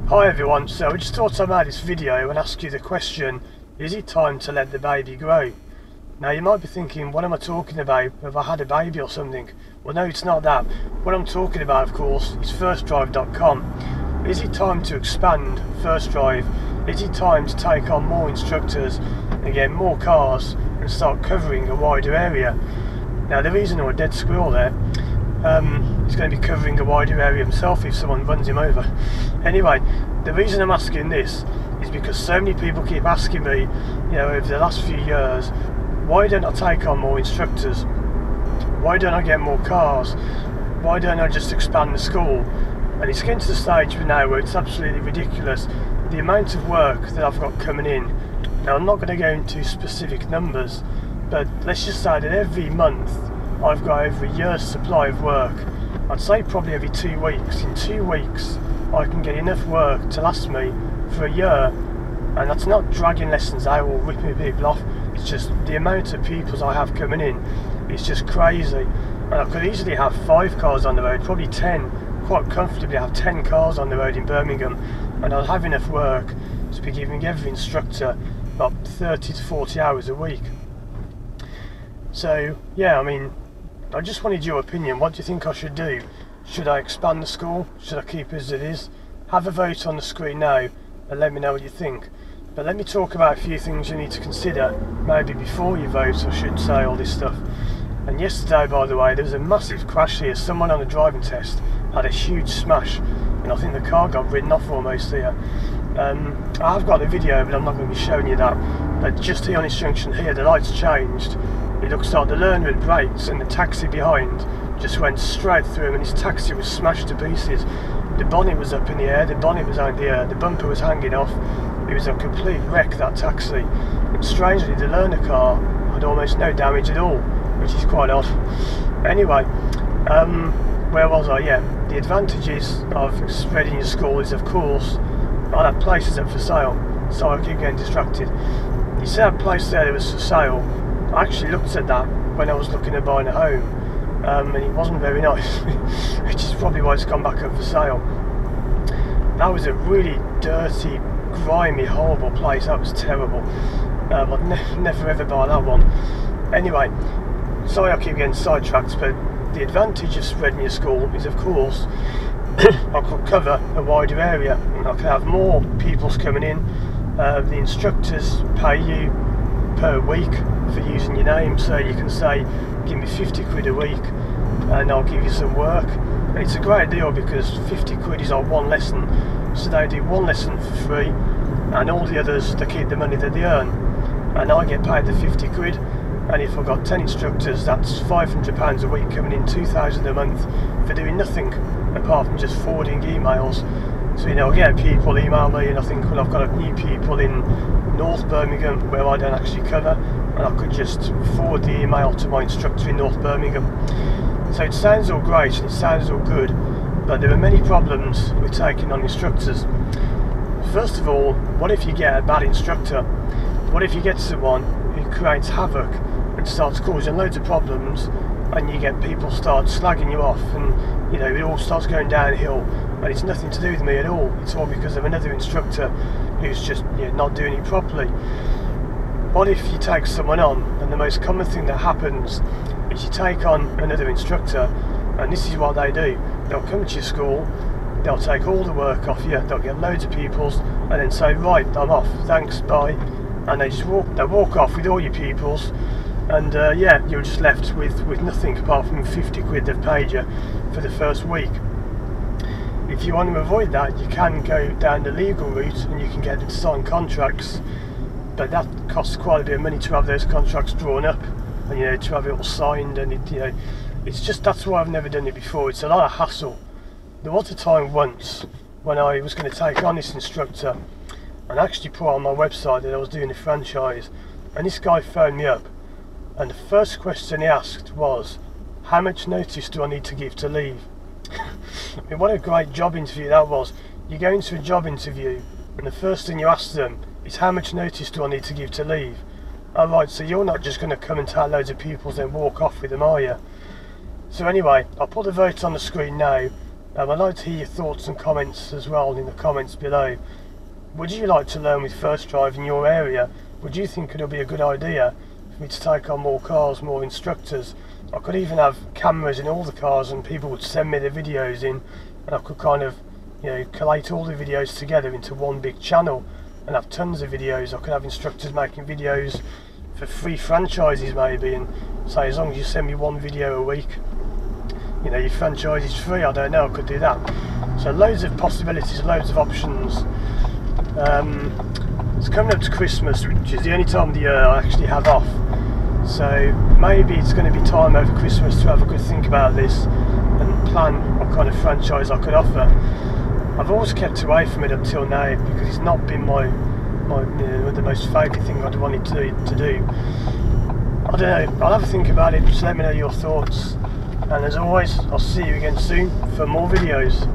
Hi everyone, so I just thought I'd make this video and ask you the question, is it time to let the baby grow? Now you might be thinking, what am I talking about? Have I had a baby or something? Well no, it's not that. What I'm talking about, of course, is FirstDrive.com. Is it time to expand First Drive? Is it time to take on more instructors and get more cars and start covering a wider area? Now the reason I'm a dead squirrel there, he's going to be covering a wider area himself if someone runs him over. Anyway, the reason I'm asking this is because so many people keep asking me, over the last few years, why don't I take on more instructors? Why don't I get more cars? Why don't I just expand the school? And it's getting to the stage now where it's absolutely ridiculous, the amount of work that I've got coming in. Now I'm not going to go into specific numbers, but let's just say that every month I've got over a year's supply of work. I'd say probably every 2 weeks. In 2 weeks I can get enough work to last me for a year, and that's not dragging lessons out or ripping people off, it's just the amount of pupils I have coming in, it's just crazy. And I could easily have 5 cars on the road, probably 10, quite comfortably have 10 cars on the road in Birmingham, and I'll have enough work to be giving every instructor about 30 to 40 hours a week. So yeah, I just wanted your opinion. What do you think I should do? Should I expand the school? Should I keep it as it is? Have a vote on the screen now and let me know what you think. But let me talk about a few things you need to consider, maybe before you vote, I should say, all this stuff. And yesterday, by the way, there was a massive crash here. Someone on a driving test had a huge smash, and I think the car got ridden off almost here. I have got the video, but I'm not going to be showing you that. But just here on this junction here, the lights changed. It looks like the learner had brakes and the taxi behind just went straight through him, and his taxi was smashed to pieces. The bonnet was up in the air, the bonnet was out in the air, the bumper was hanging off. It was a complete wreck, that taxi. And strangely, the learner car had almost no damage at all, which is quite odd. Anyway, where was I? Yeah, the advantages of spreading your school is, of course, I had places up for sale, so I keep getting distracted. You see that place there that was for sale? I actually looked at that when I was looking at buying a home, and it wasn't very nice, which is probably why it's gone back up for sale. That was a really dirty, grimy, horrible place. That was terrible. I'd never ever buy that one. Anyway, sorry I keep getting sidetracked, but the advantage of spreading your school is, of course, I could cover a wider area, and I could have more pupils coming in. The instructors pay you per week for using your name, so you can say, give me 50 quid a week and I'll give you some work. And it's a great deal because 50 quid is on one lesson, so they do one lesson for free and all the others, they keep the money that they earn, and I get paid the 50 quid. And if I've got 10 instructors, that's £500 a week coming in, 2,000 a month for doing nothing apart from just forwarding emails. So I get people email me and I think, well, I've got a new people in North Birmingham where I don't actually cover, and I could just forward the email to my instructor in North Birmingham. So it sounds all great and it sounds all good, but there are many problems with taking on instructors. First of all, what if you get a bad instructor? What if you get someone who creates havoc and starts causing loads of problems, and you get people start slagging you off, and it all starts going downhill, and it's nothing to do with me at all. It's all because of another instructor who's just not doing it properly. What if you take someone on, and the most common thing that happens is you take on another instructor, and this is what they do. They'll come to your school, they'll take all the work off you, they'll get loads of pupils, and then say, right, I'm off, thanks, bye. And they just walk off with all your pupils, and you're just left with nothing apart from 50 quid they've paid you for the first week. If you want to avoid that, you can go down the legal route and you can get them to sign contracts, but that costs quite a bit of money to have those contracts drawn up and to have it all signed, and it's just, that's why I've never done it before. It's a lot of hassle. There was a time once when I was going to take on this instructor and actually put on my website that I was doing a franchise, and this guy phoned me up, and the first question he asked was, how much notice do I need to give to leave? What a great job interview that was. You go into a job interview and the first thing you ask them is, how much notice do I need to give to leave? Alright, so you're not just going to come and take loads of pupils and walk off with them, are you? So anyway, I'll put the vote on the screen now, I'd like to hear your thoughts and comments as well in the comments below. Would you like to learn with First Drive in your area? Would you think it'll be a good idea for me to take on more cars, more instructors? I could even have cameras in all the cars and people would send me the videos in, and I could kind of, you know, collate all the videos together into one big channel and have tons of videos. I could have instructors making videos for free franchises maybe, and say as long as you send me one video a week, you know, your franchise is free. I don't know, I could do that. So loads of possibilities, loads of options. It's coming up to Christmas, which is the only time of the year I actually have off. So maybe it's going to be time over Christmas to have a good think about this and plan what kind of franchise I could offer. I've always kept away from it until now because it's not been my the most favourite thing I'd wanted to do. I don't know, I'll have a think about it, just let me know your thoughts. And as always, I'll see you again soon for more videos.